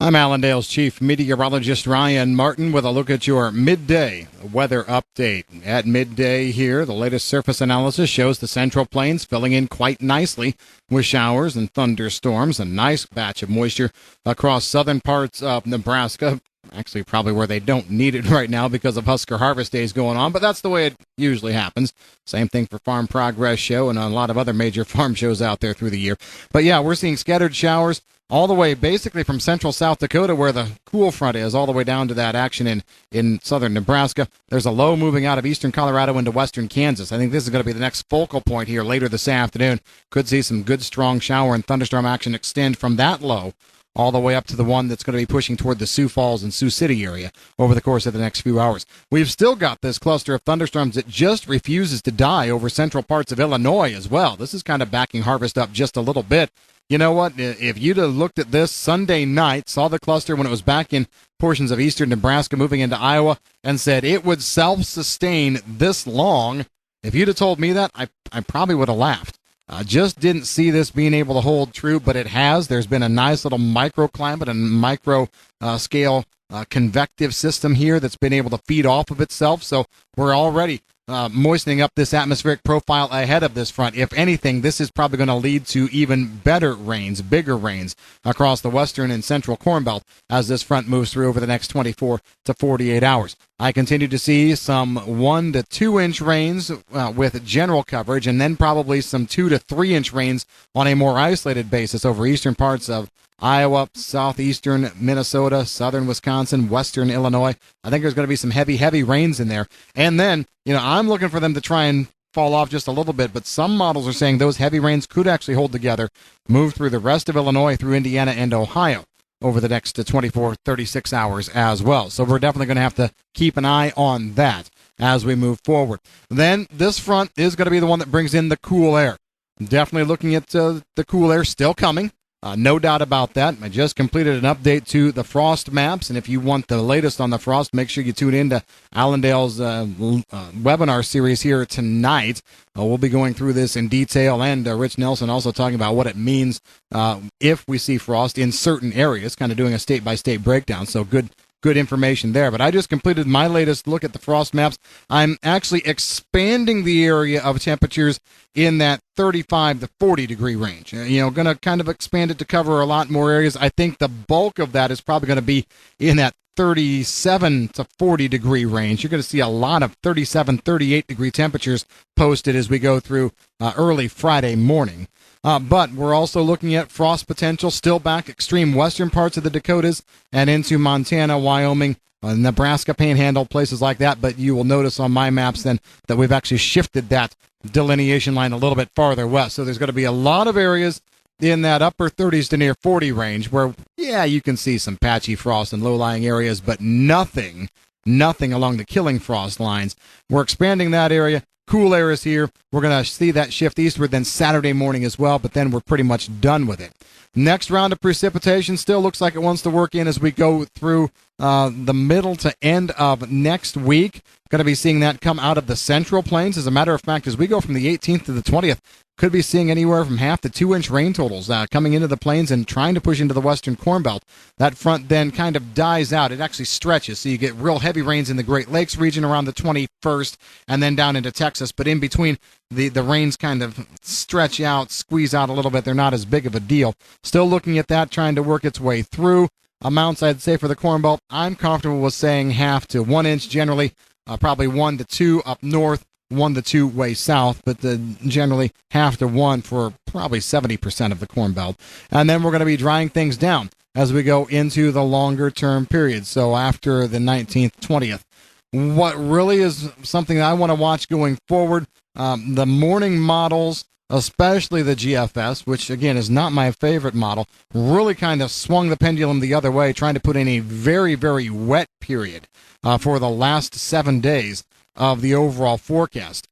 I'm Allendale's chief meteorologist Ryan Martin with a look at your midday weather update. At midday here, the latest surface analysis shows the Central Plains filling in quite nicely with showers and thunderstorms. A nice batch of moisture across southern parts of Nebraska. Actually, probably where they don't need it right now because of Husker Harvest Days going on, but that's the way it usually happens. Same thing for Farm Progress Show and a lot of other major farm shows out there through the year. But yeah, we're seeing scattered showers all the way basically from central South Dakota where the cool front is, all the way down to that action in southern Nebraska. There's a low moving out of eastern Colorado into western Kansas. I think this is going to be the next focal point here later this afternoon. Could see some good strong shower and thunderstorm action extend from that low all the way up to the one that's going to be pushing toward the Sioux Falls and Sioux City area over the course of the next few hours. We've still got this cluster of thunderstorms that just refuses to die over central parts of Illinois as well. This is kind of backing harvest up just a little bit. You know what? If you'd have looked at this Sunday night, saw the cluster when it was back in portions of eastern Nebraska moving into Iowa, and said it would self-sustain this long, if you'd have told me that, I probably would have laughed. Just didn't see this being able to hold true, but it has. There's been a nice little microclimate and micro-scale convective system here that's been able to feed off of itself, so we're already moistening up this atmospheric profile ahead of this front. If anything, this is probably going to lead to even better rains, bigger rains across the western and central Corn Belt as this front moves through over the next 24 to 48 hours. I continue to see some 1 to 2 inch rains with general coverage, and then probably some 2 to 3 inch rains on a more isolated basis over eastern parts of Iowa, southeastern Minnesota, southern Wisconsin, western Illinois. I think there's going to be some heavy rains in there. And then, I'm looking for them to try and fall off just a little bit, but some models are saying those heavy rains could actually hold together, move through the rest of Illinois, through Indiana and Ohio over the next 24, 36 hours as well. So we're definitely going to have to keep an eye on that as we move forward. Then this front is going to be the one that brings in the cool air. Definitely looking at the cool air still coming. No doubt about that. I just completed an update to the frost maps, and if you want the latest on the frost, make sure you tune in to Allendale's webinar series here tonight. We'll be going through this in detail, and Rich Nelson also talking about what it means if we see frost in certain areas, kind of doing a state-by-state breakdown, so good information there. But I just completed my latest look at the frost maps. I'm actually expanding the area of temperatures in that 35 to 40 degree range. Going to kind of expand it to cover a lot more areas. I think the bulk of that is probably going to be in that 37 to 40 degree range. You're going to see a lot of 37, 38 degree temperatures posted as we go through early Friday morning. But we're also looking at frost potential still back extreme western parts of the Dakotas and into Montana, Wyoming, Nebraska Panhandle, places like that. But you will notice on my maps then that we've actually shifted that delineation line a little bit farther west. So there's going to be a lot of areas in that upper 30s to near 40 range where, yeah, you can see some patchy frost in low-lying areas, but nothing along the killing frost lines. We're expanding that area. Cool air is here. We're going to see that shift eastward then Saturday morning as well, but then we're pretty much done with it. Next round of precipitation still looks like it wants to work in as we go through the middle to end of next week. Going to be seeing that come out of the Central Plains. As a matter of fact, as we go from the 18th to the 20th, could be seeing anywhere from 1/2 to 2 inch rain totals coming into the plains and trying to push into the western Corn Belt. That front then kind of dies out. It actually stretches, so you get real heavy rains in the Great Lakes region around the 21st and then down into Texas. But in between, the rains kind of stretch out, squeeze out a little bit. They're not as big of a deal. Still looking at that, trying to work its way through. Amounts, I'd say, for the Corn Belt, I'm comfortable with saying 1/2 to 1 inch generally, probably 1 to 2 up north, 1 to 2 way south, but generally 1/2 to 1 for probably 70% of the Corn Belt. And then we're going to be drying things down as we go into the longer term period. So after the 19th, 20th. What really is something that I want to watch going forward, the morning models, especially the GFS, which again is not my favorite model, really kind of swung the pendulum the other way, trying to put in a very, very wet period for the last 7 days of the overall forecast.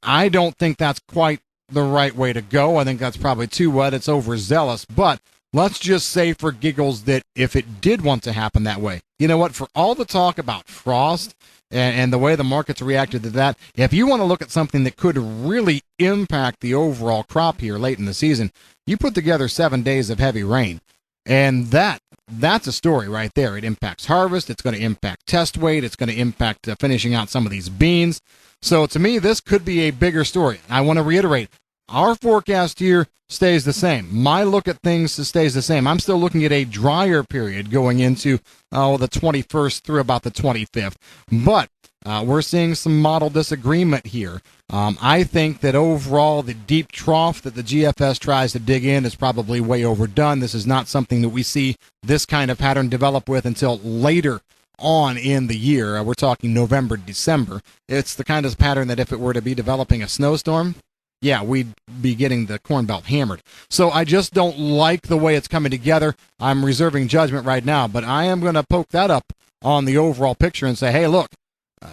I don't think that's quite the right way to go. I think that's probably too wet. It's overzealous. But let's just say for giggles that if it did want to happen that way, you know what? For all the talk about frost and the way the markets reacted to that, if you want to look at something that could really impact the overall crop here late in the season, you put together 7 days of heavy rain. And that's a story right there. It impacts harvest. It's going to impact test weight. It's going to impact finishing out some of these beans. So to me, this could be a bigger story. I want to reiterate, our forecast here stays the same. My look at things stays the same. I'm still looking at a drier period going into the 21st through about the 25th. But we're seeing some model disagreement here. I think that overall the deep trough that the GFS tries to dig in is probably way overdone. This is not something that we see this kind of pattern develop with until later on in the year. We're talking November, December. It's the kind of pattern that if it were to be developing a snowstorm, yeah, we'd be getting the Corn Belt hammered. So I just don't like the way it's coming together. I'm reserving judgment right now, but I am going to poke that up on the overall picture and say, hey, look,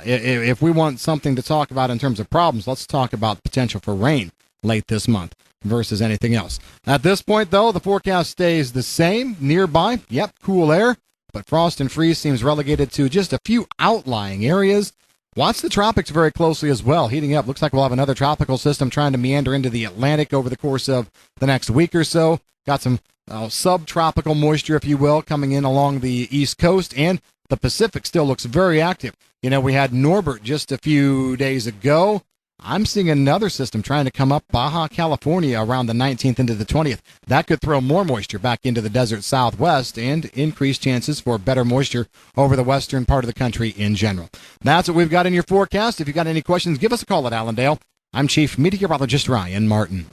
if we want something to talk about in terms of problems, let's talk about the potential for rain late this month versus anything else. At this point, though, the forecast stays the same. Nearby, yep, cool air, but frost and freeze seems relegated to just a few outlying areas. Watch the tropics very closely as well, heating up. Looks like we'll have another tropical system trying to meander into the Atlantic over the course of the next week or so. Got some subtropical moisture, if you will, coming in along the East Coast, and the Pacific still looks very active. You know, we had Norbert just a few days ago. I'm seeing another system trying to come up Baja California around the 19th into the 20th. That could throw more moisture back into the desert southwest and increase chances for better moisture over the western part of the country in general. That's what we've got in your forecast. If you've got any questions, give us a call at Allendale. I'm Chief Meteorologist Ryan Martin.